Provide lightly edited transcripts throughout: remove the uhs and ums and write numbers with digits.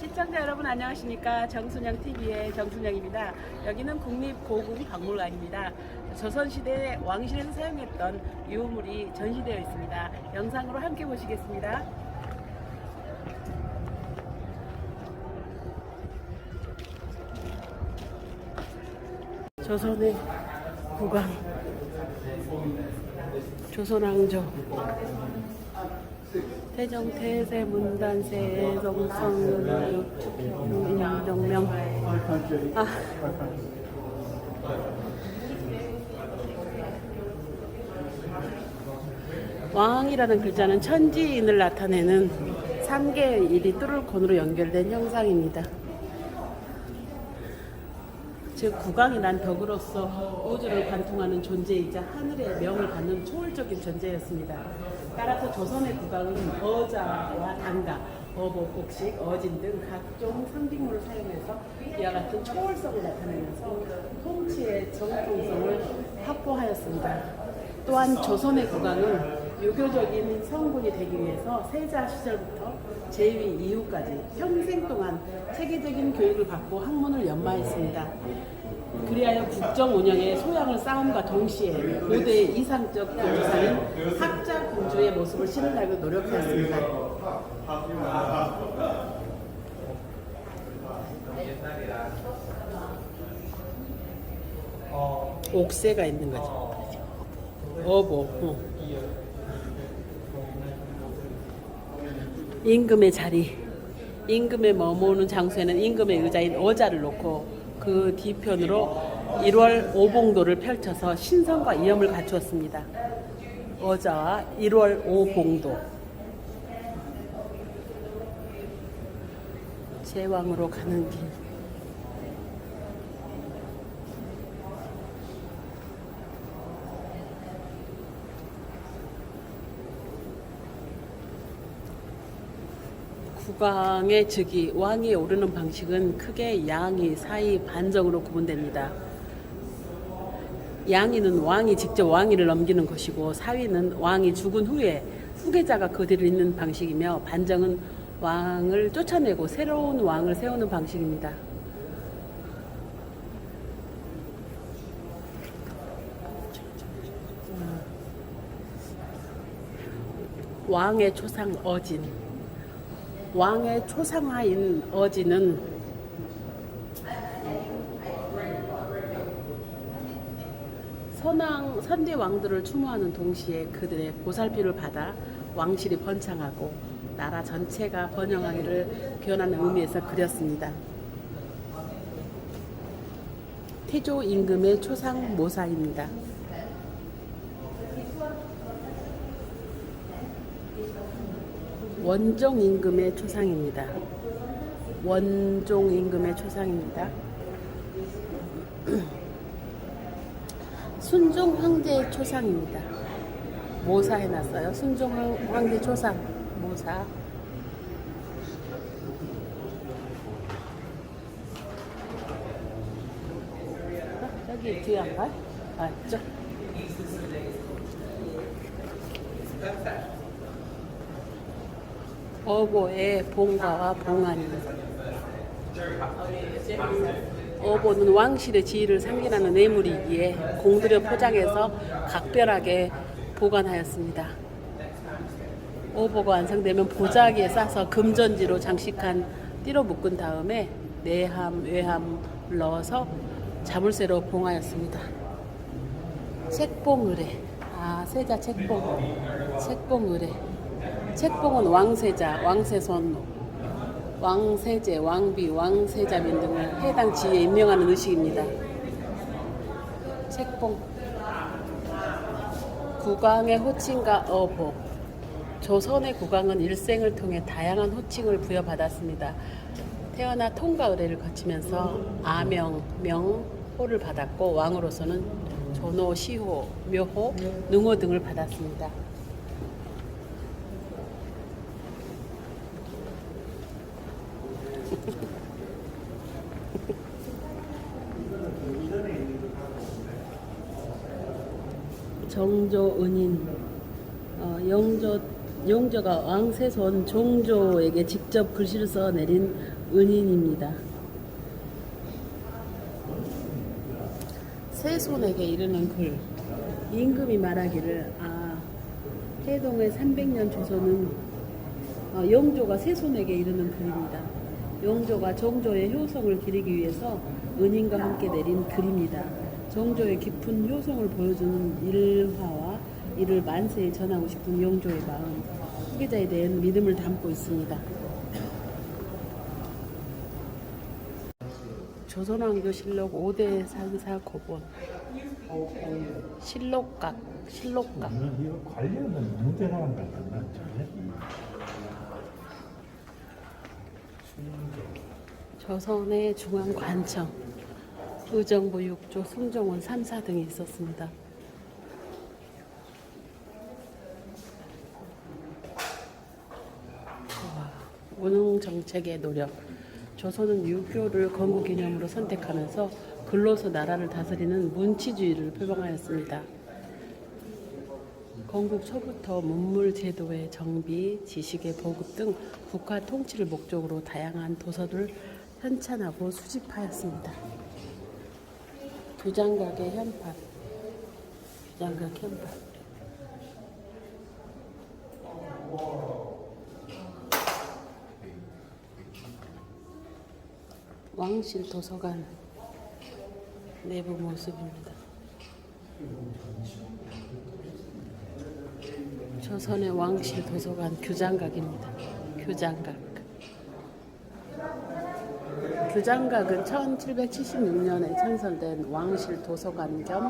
시청자 여러분 안녕하십니까. 정순영TV의 정순영입니다. 여기는 국립고궁박물관입니다. 조선시대 왕실에서 사용했던 유물이 전시되어 있습니다. 영상으로 함께 보시겠습니다. 조선의 국왕 조선왕조 태종 태세 문단세 정성은 인정명 왕이라는 글자는 천지인을 나타내는 3개의 일이 뚜룰콘으로 연결된 형상입니다. 즉 국왕이란 덕으로서 우주를 관통하는 존재이자 하늘의 명을 받는 초월적인 존재였습니다. 따라서 조선의 국왕은 어자와 단가, 어복, 곡식, 어진 등 각종 상징물을 사용해서 이와 같은 초월성을 나타내면서 통치의 정통성을 확보하였습니다. 또한 조선의 국왕은 유교적인 성군이 되기 위해서 세자 시절부터 제위 이후까지 평생 동안 체계적인 교육을 받고 학문을 연마했습니다. 그리하여 국정 운영에 소양을 쌓음과 동시에 고대의 이상적 교주사인 학자 공주의 모습을 실현하려고 노력하였습니다. 옥새가 있는 거죠. 어보. 임금의 자리, 임금의 머무는 장소에는 임금의 의자인 어자를 놓고 그 뒤편으로 1월 오봉도를 펼쳐서 신성과 이염을 갖추었습니다. 어자와 1월 오봉도. 제왕으로 가는 길. 국왕의 즉위, 왕위에 오르는 방식은 크게 양위, 사위, 반정으로 구분됩니다. 양위는 왕이 직접 왕위를 넘기는 것이고 사위는 왕이 죽은 후에 후계자가 그 뒤를 잇는 방식이며 반정은 왕을 쫓아내고 새로운 왕을 세우는 방식입니다. 왕의 초상 어진. 왕의 초상화인 어진은 선대 왕들을 추모하는 동시에 그들의 보살피를 받아 왕실이 번창하고 나라 전체가 번영하기를 기원하는 의미에서 그렸습니다. 태조 임금의 초상 모사입니다. 원종 임금의 초상입니다. 원종 임금의 초상입니다. 순종 황제의 초상입니다. 모사 해놨어요. 순종 황제 초상 모사. 여기 뒤에 안 가? 맞죠? 어보의 봉과와 봉안입니다. 어보는 왕실의 지위를 상징하는 뇌물이기에 공들여 포장해서 각별하게 보관하였습니다. 어보가 완성되면 보자기에 싸서 금전지로 장식한 띠로 묶은 다음에 내함, 외함 넣어서 자물쇠로 봉하였습니다. 책봉의례. 세자 책봉. 책봉의례. 책봉은 왕세자, 왕세손, 왕세제, 왕비, 왕세자빈 등을 해당 지위에 임명하는 의식입니다. 책봉. 국왕의 호칭과 어보. 조선의 국왕은 일생을 통해 다양한 호칭을 부여받았습니다. 태어나 통과 의례를 거치면서 아명, 명, 호를 받았고 왕으로서는 존호, 시호, 묘호, 능호 등을 받았습니다. 정조 은인, 영조 용조가 왕세손 종조에게 직접 글씨를 써 내린 은인입니다. 세손에게 이르는 글. 임금이 말하기를 태동의 300년 조선은 용조가 세손에게 이르는 글입니다. 용조가 종조의 효성을 기리기 위해서 은인과 함께 내린 글입니다. 종조의 깊은 효성을 보여주는 일화와 이를 만세에 전하고 싶은 용조의 마음, 후계자에 대한 믿음을 담고 있습니다. 조선왕조실록 5대 산사 고본 실록각 이거 관련은 문제라는 것 같나? 조선의 중앙관청 의정부 6조 승정원 3사 등이 있었습니다. 운용정책의 노력. 조선은 유교를 건국기념으로 선택하면서 글로서 나라를 다스리는 문치주의를 표방하였습니다. 건국 초부터 문물제도의 정비, 지식의 보급 등 국가 통치를 목적으로 다양한 도서를 현찬하고 수집하였습니다. 규장각의 현판, 규장각 현판. 왕실 도서관 내부 모습입니다. 조선의 왕실 도서관 규장각입니다. 규장각. 규장각은 1776년에 창설된 왕실 도서관 겸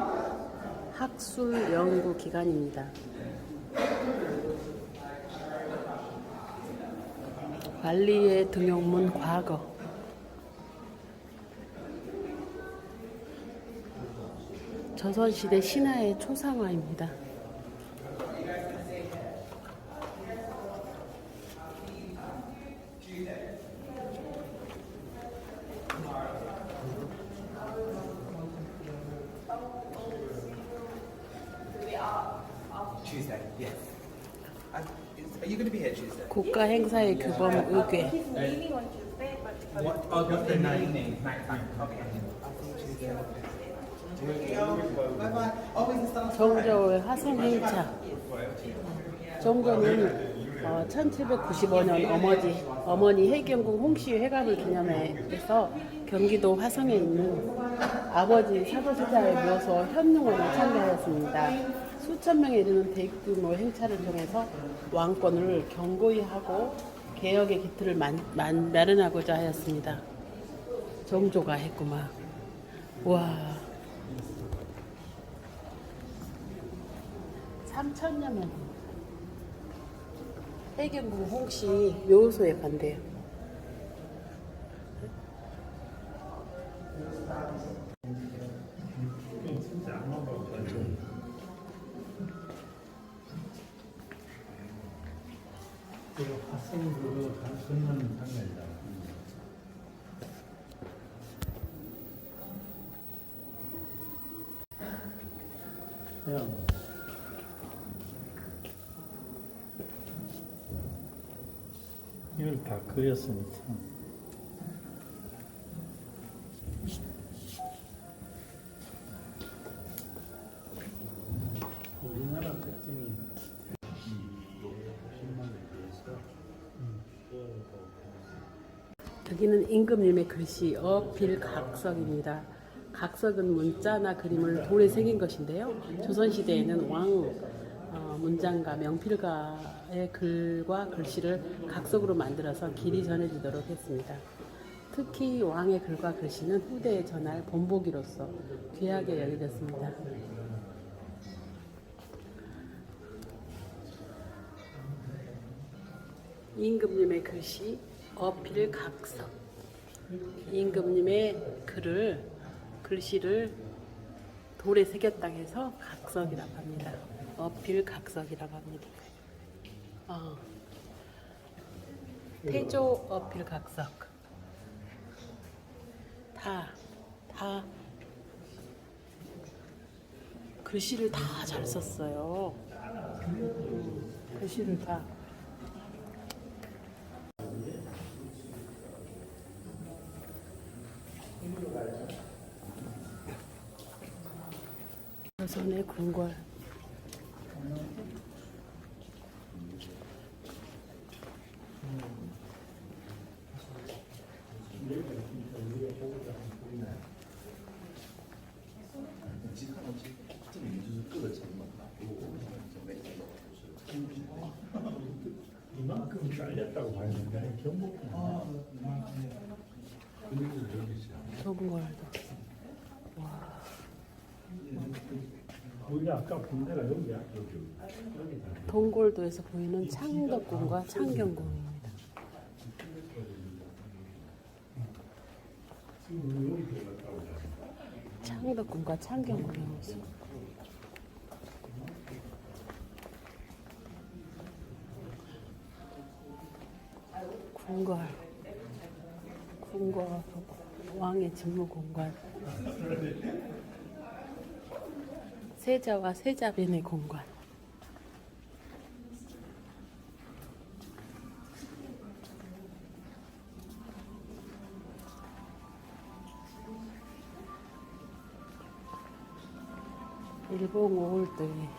학술 연구 기관입니다. 관리의 등용문 과거. 조선시대 신화의 초상화입니다. Tuesday, yes. Are you going to be here Tuesday? 국가 행사의 규범 의궤. He's leaving on Tuesday, but What? Oh, the 19th. Okay. Bye bye. Oh, is it 종조의 화성 행차. 종조는 1795년 어머니 해경궁 홍씨 회갑을 기념해서 경기도 화성에 있는 아버지 사도세자의 묘소 현릉원을 참가하였습니다. 수천 명에 이르는 대규모 행차를 통해서 왕권을 견고히 하고 개혁의 기틀을 마련하고자 하였습니다. 종조가 했구만. 와. 3천여 명. 해경궁 홍씨 묘소에 간대요. 학생들을 걷는 장면이다. 그냥 이걸 다 그렸으니까. 우리나라 특징이 여기는 임금님의 글씨 어필각석입니다. 각석은 문자나 그림을 돌에 새긴 것인데요. 조선시대에는 왕 문장가 명필가의 글과 글씨를 각석으로 만들어서 길이 전해지도록 했습니다. 특히 왕의 글과 글씨는 후대에 전할 본보기로서 귀하게 여겨졌습니다. 임금님의 글씨 어필각석. 임금님의 글씨를 돌에 새겼다고 해서 각석이라고 합니다. 어필각석이라고 합니다. 태조 어필각석. 다 글씨를 다 잘 썼어요. 글씨를 다 조선의 궁궐. 이만큼 잘렸다고 봐야 되는데 경복궁 궁궐도. 우리 아까 본 데가 여기야 여기 동골도에서 보이는 창덕궁과 창경궁입니다. 지금 여기 들어갔다고 창덕궁과 창경궁의 모습. 궁궐. 궁궐. 왕의 직무공간. 세자와 세자빈의 공간. 일본 5월도에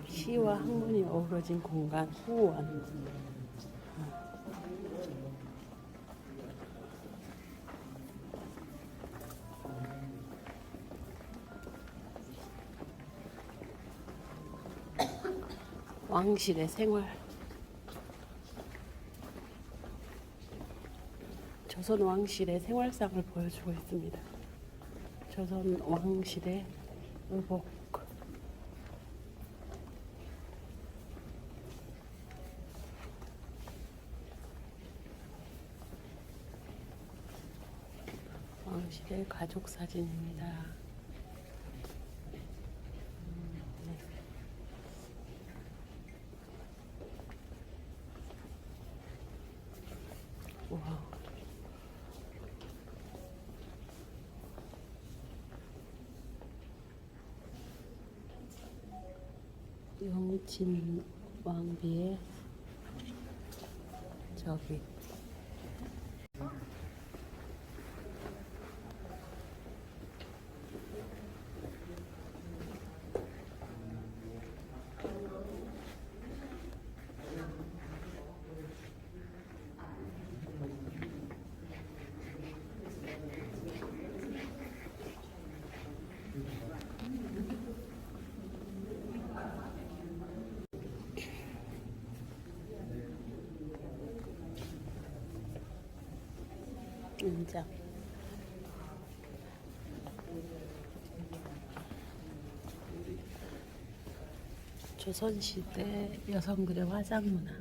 시와 학문이 어우러진 공간 후원. 왕실의 생활. 조선 왕실의 생활상을 보여주고 있습니다. 조선 왕실의 의복. 왕실의 가족 사진입니다. 와. 영친 왕비의 저기 인장. 조선시대 여성들의 화장 문화.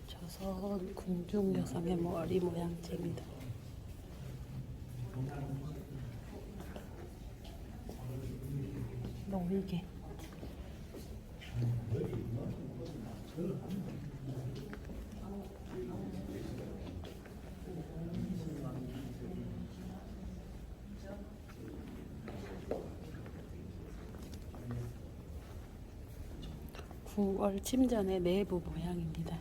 조선 궁중 여성의 머리 모양새입니다. 노이게. 궁궐 침전의 내부 모양입니다.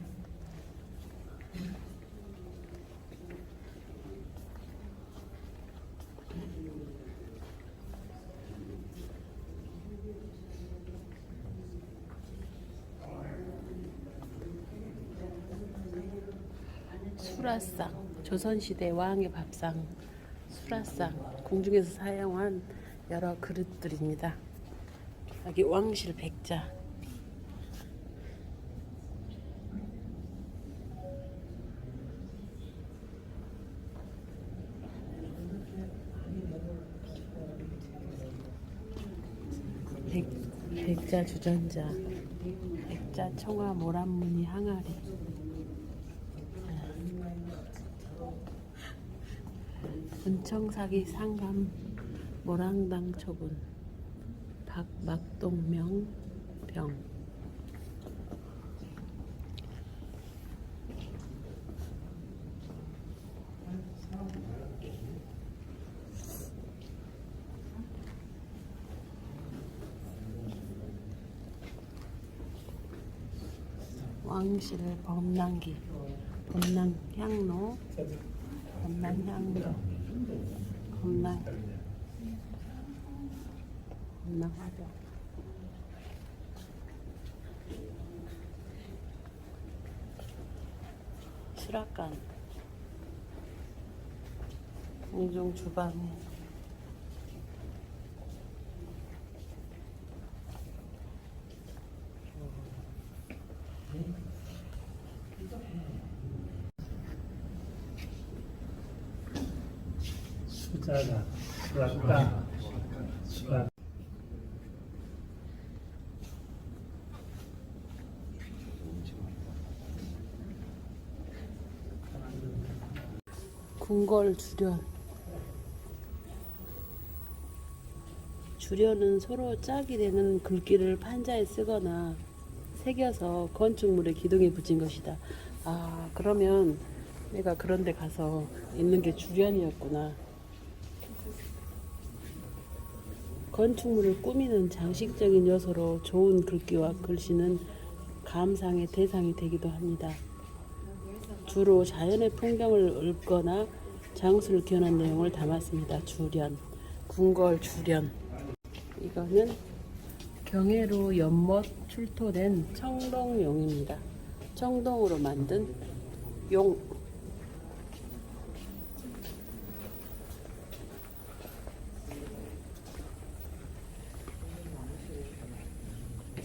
수라상, 조선시대 왕의 밥상, 수라상, 궁중에서 사용한 여러 그릇들입니다. 여기 왕실 백자. 백자 주전자, 백자 청아 모란무늬 항아리. 은청사기 상감 모랑당 초분 박막동명 병. 왕실 범랑기, 범랑향로, 범랑향로, 범랑화벽. 수락관, 공중 주방에 수자가 수락가 수락 궁궐 주련. 주련은 서로 짝이 되는 글귀를 판자에 쓰거나 새겨서 건축물의 기둥에 붙인 것이다. 아, 그러면 내가 그런 데 가서 있는 게 주련이었구나. 건축물을 꾸미는 장식적인 요소로 좋은 글귀와 글씨는 감상의 대상이 되기도 합니다. 주로 자연의 풍경을 읊거나 장수를 기원한 내용을 담았습니다. 주련, 궁궐 주련. 이거는 경회로 연못 출토된 청동용입니다. 청동으로 만든 용.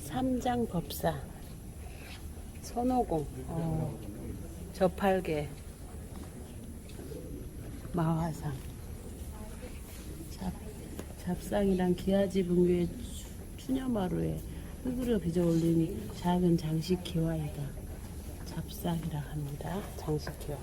삼장법사, 손오공, 저팔계, 마화상. 잡상이란 기아지 분교의 추녀마루에 흙으로 빚어 올린 작은 장식 기와이다. 잡상이라 합니다. 장식 기와.